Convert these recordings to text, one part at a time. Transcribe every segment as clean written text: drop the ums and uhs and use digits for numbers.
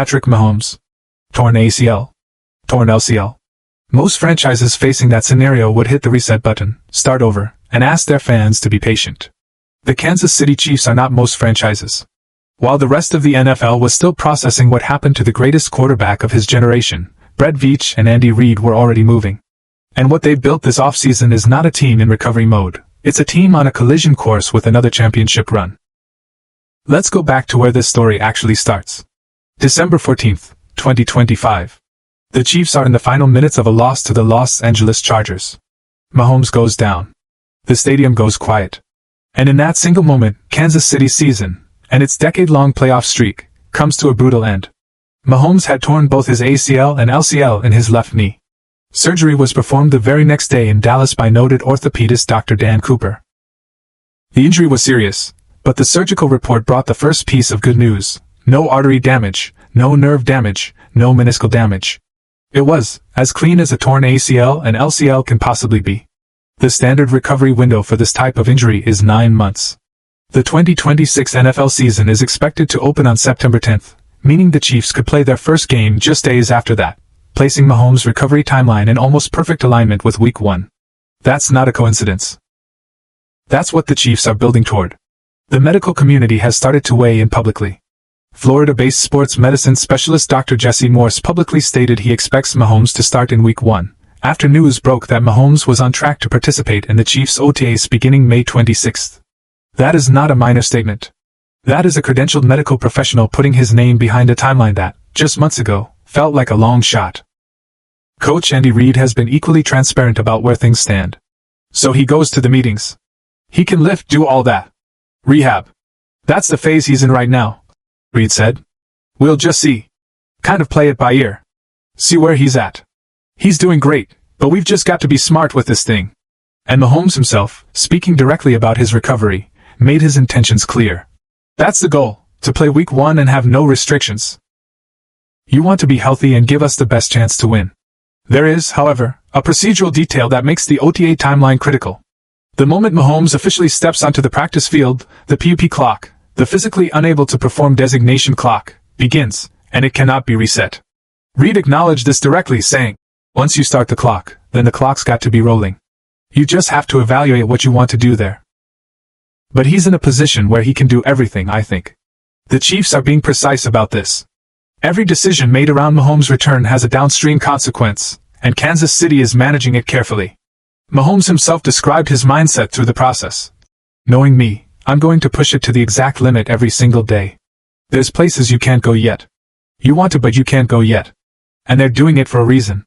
Patrick Mahomes. Torn ACL. Torn LCL. Most franchises facing that scenario would hit the reset button, start over, and ask their fans to be patient. The Kansas City Chiefs are not most franchises. While the rest of the NFL was still processing what happened to the greatest quarterback of his generation, Brett Veach and Andy Reid were already moving. And what they've built this offseason is not a team in recovery mode, it's a team on a collision course with another championship run. Let's go back to where this story actually starts. December 14th, 2025. The Chiefs are in the final minutes of a loss to the Los Angeles Chargers. Mahomes goes down. The stadium goes quiet. And in that single moment, Kansas City's season, and its decade-long playoff streak, comes to a brutal end. Mahomes had torn both his ACL and LCL in his left knee. Surgery was performed the very next day in Dallas by noted orthopedist Dr. Dan Cooper. The injury was serious, but the surgical report brought the first piece of good news. No artery damage, no nerve damage, no meniscal damage. It was as clean as a torn ACL and LCL can possibly be. The standard recovery window for this type of injury is 9 months. The 2026 NFL season is expected to open on September 10th, meaning the Chiefs could play their first game just days after that, placing Mahomes' recovery timeline in almost perfect alignment with Week 1. That's not a coincidence. That's what the Chiefs are building toward. The medical community has started to weigh in publicly. Florida-based sports medicine specialist Dr. Jesse Morse publicly stated he expects Mahomes to start in Week 1, after news broke that Mahomes was on track to participate in the Chiefs' OTAs beginning May 26th. That is not a minor statement. That is a credentialed medical professional putting his name behind a timeline that, just months ago, felt like a long shot. Coach Andy Reid has been equally transparent about where things stand. So he goes to the meetings. He can lift, do all that. Rehab. That's the phase he's in right now, Reid said. We'll just see. Kind of play it by ear. See where he's at. He's doing great, but we've just got to be smart with this thing. And Mahomes himself, speaking directly about his recovery, made his intentions clear. That's the goal, to play Week 1 and have no restrictions. You want to be healthy and give us the best chance to win. There is, however, a procedural detail that makes the OTA timeline critical. The moment Mahomes officially steps onto the practice field, the PUP clock, the physically unable to perform designation clock, begins, and it cannot be reset. Reid acknowledged this directly, saying, once you start the clock, then the clock's got to be rolling. You just have to evaluate what you want to do there. But he's in a position where he can do everything, I think. The Chiefs are being precise about this. Every decision made around Mahomes' return has a downstream consequence, and Kansas City is managing it carefully. Mahomes himself described his mindset through the process. Knowing me, I'm going to push it to the exact limit every single day. There's places you can't go yet. You want to, but you can't go yet. And they're doing it for a reason.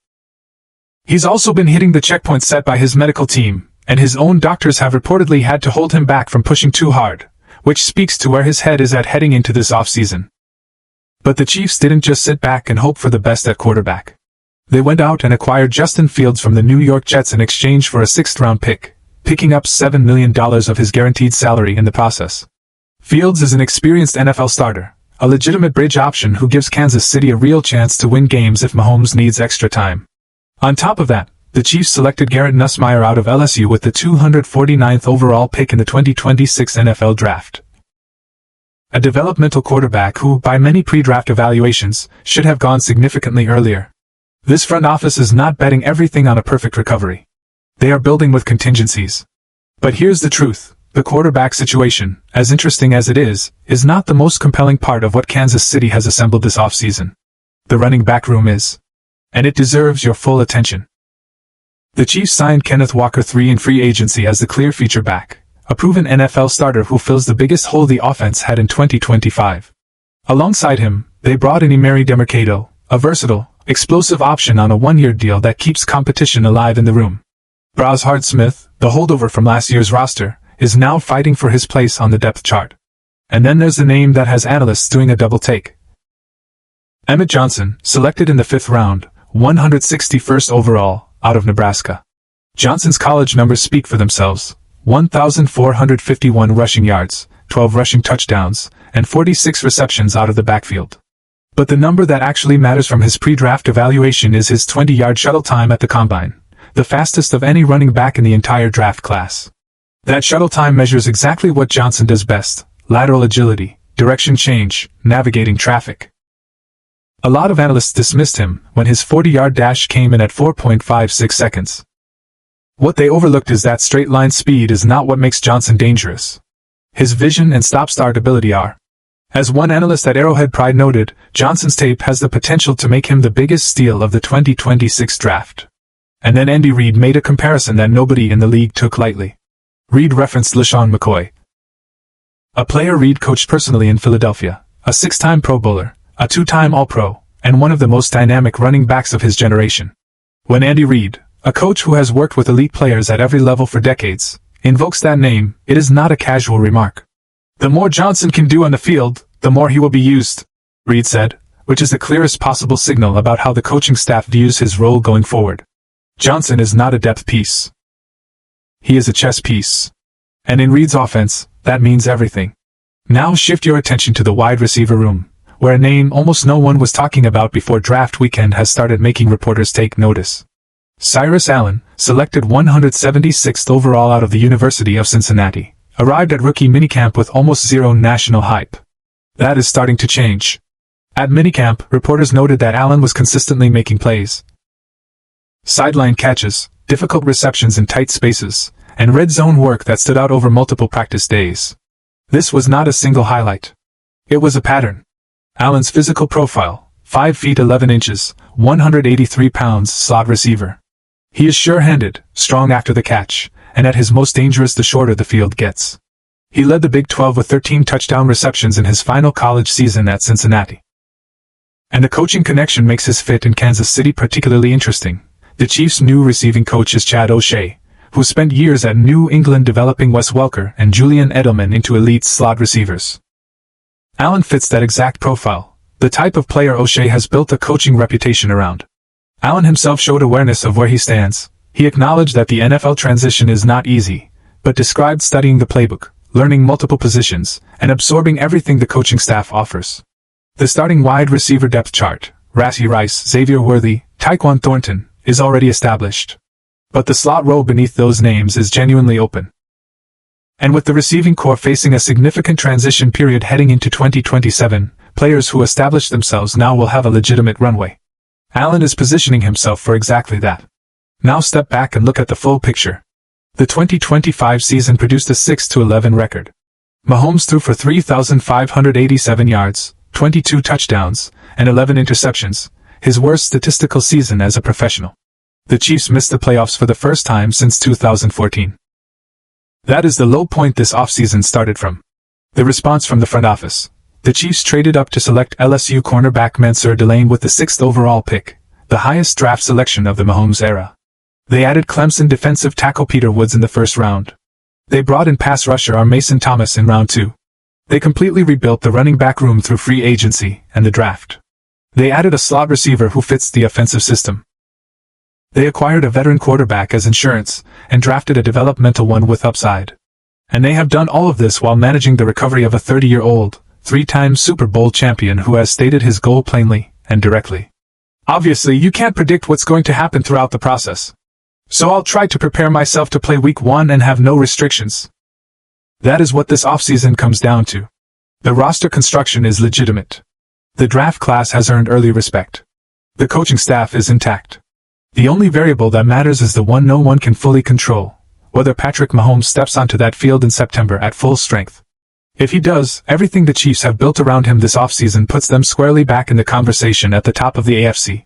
He's also been hitting the checkpoints set by his medical team, and his own doctors have reportedly had to hold him back from pushing too hard, which speaks to where his head is at heading into this offseason. But the Chiefs didn't just sit back and hope for the best at quarterback. They went out and acquired Justin Fields from the New York Jets in exchange for a 6th-round pick, picking up $7 million of his guaranteed salary in the process. Fields is an experienced NFL starter, a legitimate bridge option who gives Kansas City a real chance to win games if Mahomes needs extra time. On top of that, the Chiefs selected Garrett Nussmeier out of LSU with the 249th overall pick in the 2026 NFL Draft. A developmental quarterback who, by many pre-draft evaluations, should have gone significantly earlier. This front office is not betting everything on a perfect recovery. They are building with contingencies. But here's the truth. The quarterback situation, as interesting as it is not the most compelling part of what Kansas City has assembled this offseason. The running back room is. And it deserves your full attention. The Chiefs signed Kenneth Walker III in free agency as the clear feature back, a proven NFL starter who fills the biggest hole the offense had in 2025. Alongside him, they brought in Emari Demercado, a versatile, explosive option on a 1-year deal that keeps competition alive in the room. Brashard Smith, the holdover from last year's roster, is now fighting for his place on the depth chart. And then there's the name that has analysts doing a double take. Emmett Johnson, selected in the 5th round, 161st overall, out of Nebraska. Johnson's college numbers speak for themselves. 1,451 rushing yards, 12 rushing touchdowns, and 46 receptions out of the backfield. But the number that actually matters from his pre-draft evaluation is his 20-yard shuttle time at the combine, the fastest of any running back in the entire draft class. That shuttle time measures exactly what Johnson does best: lateral agility, direction change, navigating traffic. A lot of analysts dismissed him when his 40-yard dash came in at 4.56 seconds. What they overlooked is that straight-line speed is not what makes Johnson dangerous. His vision and stop-start ability are. As one analyst at Arrowhead Pride noted, Johnson's tape has the potential to make him the biggest steal of the 2026 draft. And then Andy Reid made a comparison that nobody in the league took lightly. Reid referenced LeSean McCoy, a player Reid coached personally in Philadelphia, a 6-time Pro Bowler, a 2-time All-Pro, and one of the most dynamic running backs of his generation. When Andy Reid, a coach who has worked with elite players at every level for decades, invokes that name, it is not a casual remark. The more Johnson can do on the field, the more he will be used, Reid said, which is the clearest possible signal about how the coaching staff views his role going forward. Johnson is not a depth piece. He is a chess piece. And in Reid's offense, that means everything. Now shift your attention to the wide receiver room, where a name almost no one was talking about before draft weekend has started making reporters take notice. Cyrus Allen, selected 176th overall out of the University of Cincinnati, arrived at rookie minicamp with almost zero national hype. That is starting to change. At minicamp, reporters noted that Allen was consistently making plays. Sideline catches, difficult receptions in tight spaces, and red zone work that stood out over multiple practice days. This was not a single highlight. It was a pattern. Allen's physical profile, 5 feet 11 inches, 183 pounds, slot receiver. He is sure-handed, strong after the catch, and at his most dangerous the shorter the field gets. He led the Big 12 with 13 touchdown receptions in his final college season at Cincinnati. And the coaching connection makes his fit in Kansas City particularly interesting. The Chiefs' new receiving coach is Chad O'Shea, who spent years at New England developing Wes Welker and Julian Edelman into elite slot receivers. Allen fits that exact profile, the type of player O'Shea has built a coaching reputation around. Allen himself showed awareness of where he stands. He acknowledged that the NFL transition is not easy, but described studying the playbook, learning multiple positions, and absorbing everything the coaching staff offers. The starting wide receiver depth chart, Rashee Rice, Xavier Worthy, Tyquan Thornton, is already established. But the slot row beneath those names is genuinely open. And with the receiving core facing a significant transition period heading into 2027, players who establish themselves now will have a legitimate runway. Allen is positioning himself for exactly that. Now step back and look at the full picture. The 2025 season produced a 6-11 record. Mahomes threw for 3,587 yards, 22 touchdowns, and 11 interceptions, his worst statistical season as a professional. The Chiefs missed the playoffs for the first time since 2014. That is the low point this offseason started from. The response from the front office. The Chiefs traded up to select LSU cornerback Mansour Delane with the 6th overall pick, the highest draft selection of the Mahomes era. They added Clemson defensive tackle Peter Woods in the first round. They brought in pass rusher Mason Thomas in round 2. They completely rebuilt the running back room through free agency and the draft. They added a slot receiver who fits the offensive system. They acquired a veteran quarterback as insurance, and drafted a developmental one with upside. And they have done all of this while managing the recovery of a 30-year-old, 3-time Super Bowl champion who has stated his goal plainly and directly. Obviously, you can't predict what's going to happen throughout the process. So I'll try to prepare myself to play week 1 and have no restrictions. That is what this offseason comes down to. The roster construction is legitimate. The draft class has earned early respect. The coaching staff is intact. The only variable that matters is the one no one can fully control, whether Patrick Mahomes steps onto that field in September at full strength. If he does, everything the Chiefs have built around him this offseason puts them squarely back in the conversation at the top of the AFC.